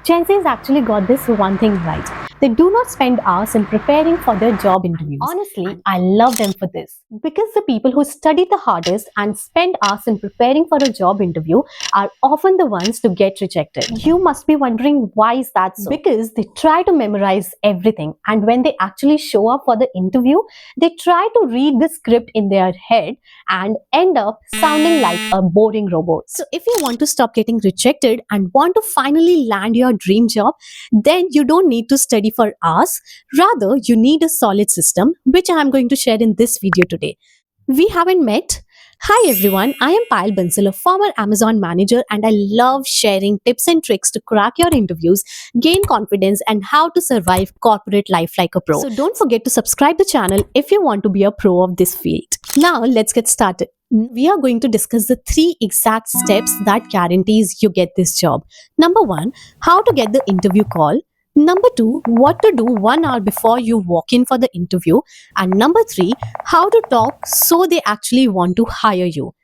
Gen Z's actually got this one thing right. They do not spend hours in preparing for their job interviews. Honestly, I love them for this. Because the people who study the hardest and spend hours in preparing for a job interview are often the ones to get rejected. You must be wondering why is that so? Because they try to memorize everything, and when they actually show up for the interview, they try to read the script in their head and end up sounding like a boring robot. So if you want to stop getting rejected and want to finally land your dream job, then you don't need to study for hours. Rather, you need a solid system, which I am going to share in this video today. We haven't met? Hi everyone, I am Payal Bansal, a former Amazon manager, and I love sharing tips and tricks to crack your interviews, gain confidence, and how to survive corporate life like a pro. So don't forget to subscribe the channel if you want to be a pro of this field. Now let's get started. We are going to discuss the 3 exact steps that guarantees you get this job. Number 1, how to get the interview call. Number 2, what to do 1 hour before you walk in for the interview. And number 3, how to talk so they actually want to hire you.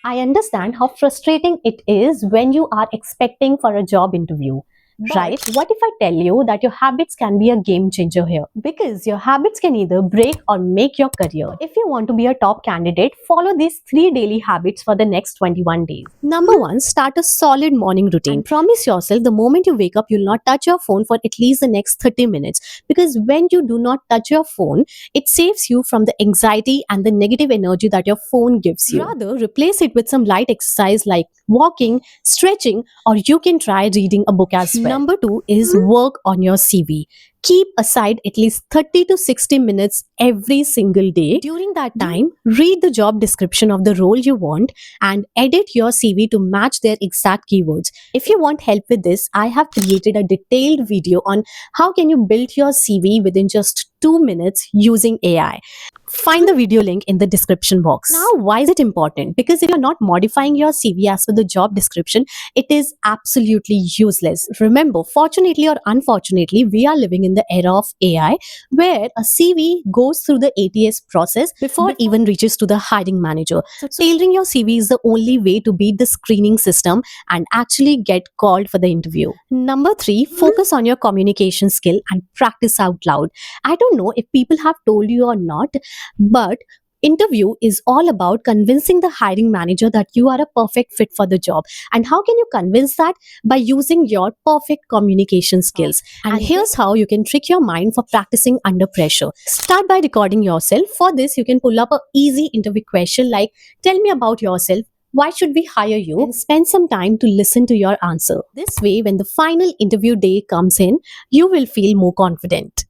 I understand how frustrating it is when you are expecting for a job interview. Right? What if I tell you that your habits can be a game changer here? Because your habits can either break or make your career. If you want to be a top candidate, follow these 3 daily habits for the next 21 days. Number 1, start a solid morning routine. And promise yourself the moment you wake up, you'll not touch your phone for at least the next 30 minutes. Because when you do not touch your phone, it saves you from the anxiety and the negative energy that your phone gives you. Rather, replace it with some light exercise like walking, stretching, or you can try reading a book as well. Number 2 is work on your CV. Keep aside at least 30 to 60 minutes every single day. During that time, read the job description of the role you want and edit your CV to match their exact keywords. If you want help with this, I have created a detailed video on how can you build your CV within just 2 minutes using AI. Find the video link in the description box. Now, why is it important? Because if you're not modifying your CV as per the job description, it is absolutely useless. Remember, fortunately or unfortunately, we are living in the era of AI where a CV goes through the ATS process before it even reaches to the hiring manager. So tailoring your CV is the only way to beat the screening system and actually get called for the interview. Number 3, focus on your communication skill and practice out loud. I don't know if people have told you or not, but interview is all about convincing the hiring manager that you are a perfect fit for the job. And how can you convince that? By using your perfect communication skills. And here's how you can trick your mind for practicing under pressure. Start by recording yourself. For this, you can pull up an easy interview question like, tell me about yourself. Why should we hire you? And spend some time to listen to your answer. This way, when the final interview day comes in, you will feel more confident.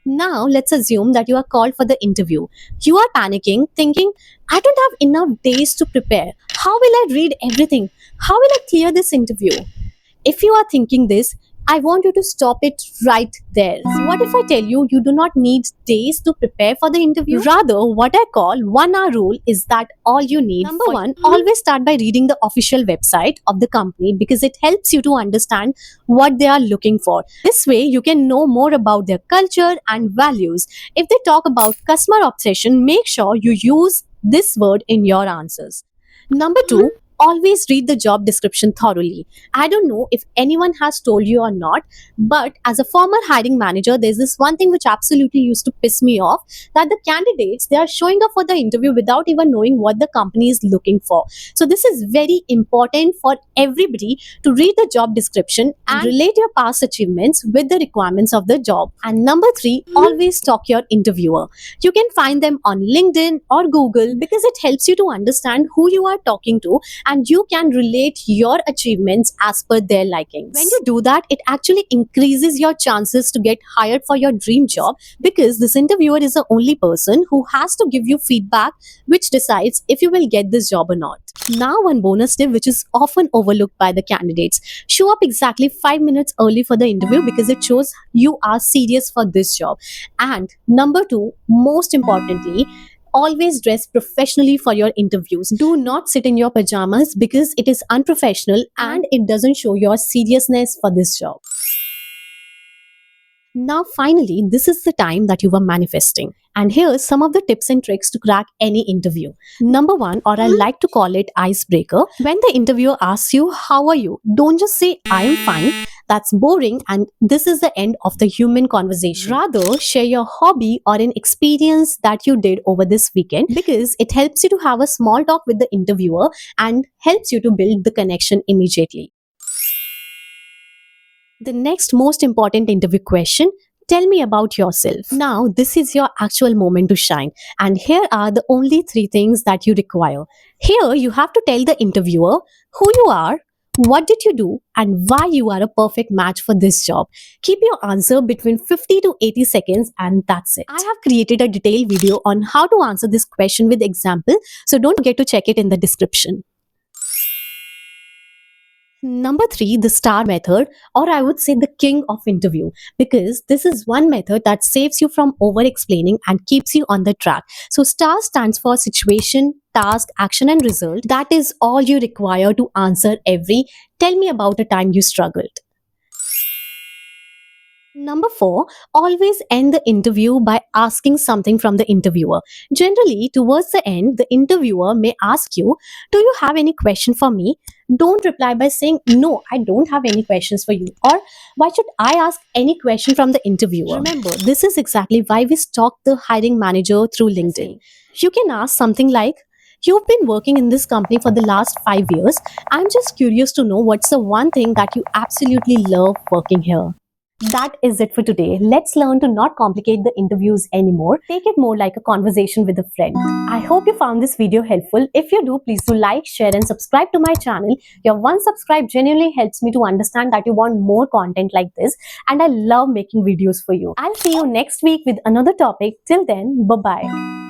Now, let's assume that you are called for the interview. You are panicking, thinking, I don't have enough days to prepare. How will I read everything? How will I clear this interview? If you are thinking this, I want you to stop it right there. What if I tell you you do not need days to prepare for the interview? Rather, what I call 1 hour rule is that all you need. Number 1, always start by reading the official website of the company because it helps you to understand what they are looking for. This way, you can know more about their culture and values. If they talk about customer obsession, make sure you use this word in your answers. Number 2, always read the job description thoroughly. I don't know if anyone has told you or not, but as a former hiring manager, there's this one thing which absolutely used to piss me off, that the candidates, they are showing up for the interview without even knowing what the company is looking for. So this is very important for everybody to read the job description and relate your past achievements with the requirements of the job. And number 3, always talk your interviewer. You can find them on LinkedIn or Google because it helps you to understand who you are talking to and you can relate your achievements as per their likings. When you do that, it actually increases your chances to get hired for your dream job because this interviewer is the only person who has to give you feedback which decides if you will get this job or not. Now, one bonus tip which is often overlooked by the candidates. Show up exactly 5 minutes early for the interview because it shows you are serious for this job. And number 2, most importantly, always dress professionally for your interviews. Do not sit in your pajamas because it is unprofessional and it doesn't show your seriousness for this job. Now, finally, this is the time that you were manifesting. And here's some of the tips and tricks to crack any interview. Number one, or I like to call it icebreaker. When the interviewer asks you, "How are you?" don't just say, "I'm fine." That's boring, and this is the end of the human conversation. Rather, share your hobby or an experience that you did over this weekend, because it helps you to have a small talk with the interviewer and helps you to build the connection immediately. The next most important interview question: tell me about yourself. Now, this is your actual moment to shine, and here are the only three things that you require. Here, you have to tell the interviewer who you are, what did you do, and why you are a perfect match for this job. Keep your answer between 50 to 80 seconds, and that's it. I have created a detailed video on how to answer this question with example, so don't forget to check it in the description. Number three, the STAR method, or I would say the king of interview, because this is one method that saves you from over explaining and keeps you on the track. So, STAR stands for situation, task, action, and result. That is all you require to answer every "tell me about a time you struggled." Number four, always end the interview by asking something from the interviewer. Generally, towards the end, the interviewer may ask you, "Do you have any question for me?" Don't reply by saying, "No, I don't have any questions for you," or "Why should I ask any question from the interviewer?" Remember, this is exactly why we stalk the hiring manager through LinkedIn. You can ask something like, "You've been working in this company for the last 5 years. I'm just curious to know what's the one thing that you absolutely love working here." That is it for today. Let's learn to not complicate the interviews anymore. Take it more like a conversation with a friend. I hope you found this video helpful. If you do, please do like, share, and subscribe to my channel. Your one subscribe genuinely helps me to understand that you want more content like this, and I love making videos for you. I'll see you next week with another topic. Till then, bye-bye.